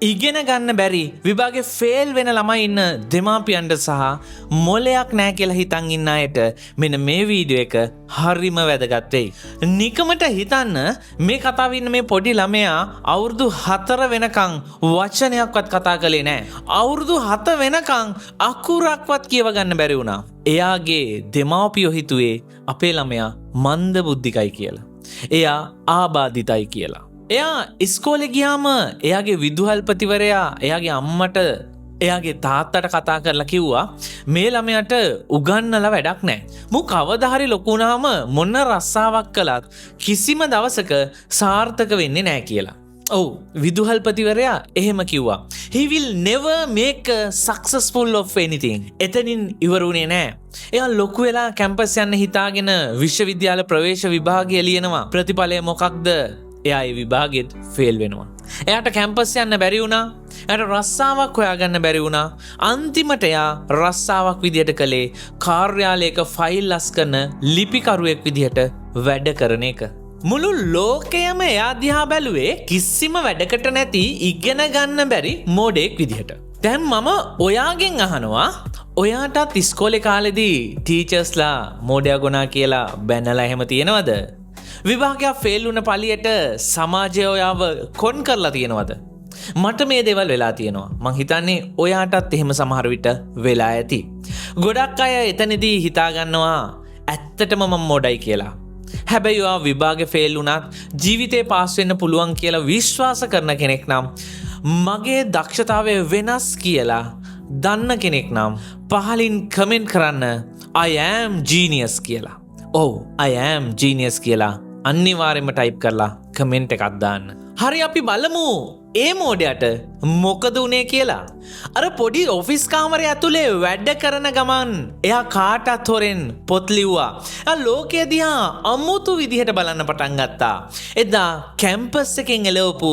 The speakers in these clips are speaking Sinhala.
ඉගෙන ගන්න බැරි විභාගේ ෆේල් වෙන ළමයි ඉන්න දෙමාපියන්ට සහ මොලයක් නෑ කියලා හිතන් ඉන්න අයට මෙන්න මේ වීඩියෝ එක හරිම වැදගත් වෙයි. නිකමට හිතන්න මේ කතාවේ ඉන්න මේ පොඩි ළමයා අවුරුදු 4 වෙනකන් වචනයක්වත් කතා කළේ නෑ. අවුරුදු 7 වෙනකන් අකුරක්වත් කියව ගන්න බැරි වුණා. එයාගේ දෙමාපියෝ හිතුවේ අපේ ළමයා මන්ද බුද්ධිකයි කියලා. එයා ආබාධිතයි කියලා. එයා ඉස්කෝලේ ගියාම එයාගේ විදුහල්පතිවරයා එයාගේ අම්මට එයාගේ තාත්තට කතා කරලා කිව්වා මේ ළමයාට උගන්නලා වැඩක් නැහැ. මු කවදා හරි ලොකු වුණාම මොන රස්සාවක් කළත් කිසිම දවසක සාර්ථක වෙන්නේ නැහැ කියලා. ඔව් විදුහල්පතිවරයා එහෙම කිව්වා. He will never make a successful of anything. එතනින් ඉවරුනේ නැහැ. එයා ලොකු වෙලා කැම්පස් යන්න හිතාගෙන විශ්වවිද්‍යාල ප්‍රවේශ විභාගය ලියනවා. ප්‍රතිඵලය මොකක්ද? එයා ඒ විභාගෙත් ෆේල් වෙනවා. එයාට කැම්පස් යන්න බැරි වුණා. එයාට රස්සාවක් හොයාගන්න බැරි වුණා. අන්තිමට එයා රස්සාවක් විදියට කළේ කාර්යාලයක ෆයිල් ලස් කරන ලිපිකරුවෙක් විදියට වැඩ කරන එක. මුළු ලෝකයම එයා දිහා බැලුවේ කිසිම වැඩකට නැති ඉගෙන ගන්න බැරි මෝඩෙක් විදියට. දැන් මම ඔයාගෙන් අහනවා ඔයාටත් ඉස්කෝලේ කාලෙදී ටීචර්ස්ලා මෝඩයා ගොනා කියලා බැනලා එහෙම තියෙනවද? විභාගයක් ෆේල් වුණ පළියට සමාජය ඔයාව කොන් කරලා තියෙනවද? මට මේ දේවල් වෙලා තියෙනවා. මං හිතන්නේ ඔයාටත් එහෙම සමහර විට වෙලා ඇති. ගොඩක් අය එතනදී හිතා ගන්නවා ඇත්තටම මම මොඩයි කියලා. හැබැයි ඔයා විභාගේ ෆේල් වුණත් ජීවිතේ පාස් වෙන්න පුළුවන් කියලා විශ්වාස කරන කෙනෙක් නම් මගේ දක්ෂතාවය වෙනස් කියලා දන්න කෙනෙක් නම් පහලින් කමෙන්ට් කරන්න I am genius කියලා. ඔව් I am genius කියලා අනිවාර්යයෙන්ම ටයිප් කරලා කමෙන්ට් එකක් දාන්න. හරි අපි බලමු ඒ මෝඩයට මොකද උනේ කියලා. අර පොඩි ඔෆිස් කාමරය ඇතුලේ වැඩ කරන ගමන් එයා කාටත් හොරෙන් පොත් ලිව්වා. එයා ලෝකය දිහා අමුතු විදිහට බලන්න පටන් ගත්තා. එදා කැම්පස් එකෙන් එළවපු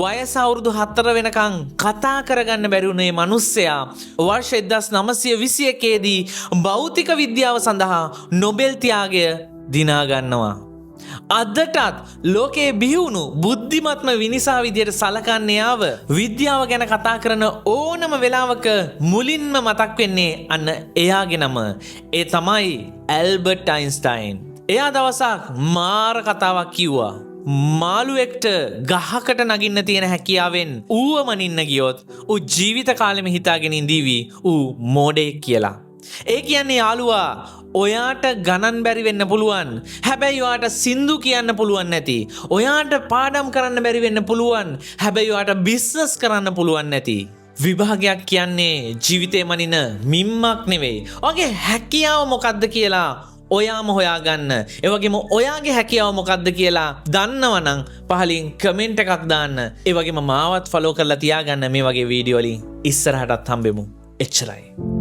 වයස අවුරුදු 4 වෙනකන් කතා කරගන්න බැරි වුණේ මිනිස්සයා වර්ෂ 1921 දී භෞතික විද්‍යාව සඳහා නොබෙල් ත්‍යාගය දිනා ගන්නවා. අදටත් ලෝකයේ බිහිවුණු බුද්ධිමත්ම විනිසා විදියට සලකන්නේ ආව විද්‍යාව ගැන කතා කරන ඕනම වෙලාවක මුලින්ම මතක් වෙන්නේ අන්න එයාගේ නම. ඒ තමයි ඇල්බර්ට් අයින්ස්ටයින්. එයා දවසක් මාර කතාවක් කිව්වා. මාළුවෙක්ට ගහකට නගින්න තියෙන හැකියාවෙන් ඌව මනින්න ගියොත් ඌ ජීවිත කාලෙම හිතාගෙන ඉඳීවි ඌ මෝඩෙක් කියලා. ඒ කියන්නේ යාළුවා ඔයාට ගණන් බැරි වෙන්න පුළුවන්. හැබැයි ඔයාට සින්දු කියන්න පුළුවන් නැති. ඔයාට පාඩම් කරන්න බැරි වෙන්න පුළුවන්. හැබැයි ඔයාට බිස්නස් කරන්න පුළුවන් නැති. විභාගයක් කියන්නේ ජීවිතේ මනින මිම්මක් නෙවෙයි. ඔයාගේ හැකියාව මොකද්ද කියලා ඔයාම හොයාගන්න. ඒ වගේම ඔයාගේ හැකියාව මොකද්ද කියලා දන්නවනම් පහලින් කමෙන්ට් එකක් දාන්න. ඒ වගේම මාවත් ෆලෝ කරලා තියාගන්න මේ වගේ වීඩියෝ වලින් ඉස්සරහටත් හම්බෙමු. එච්චරයි.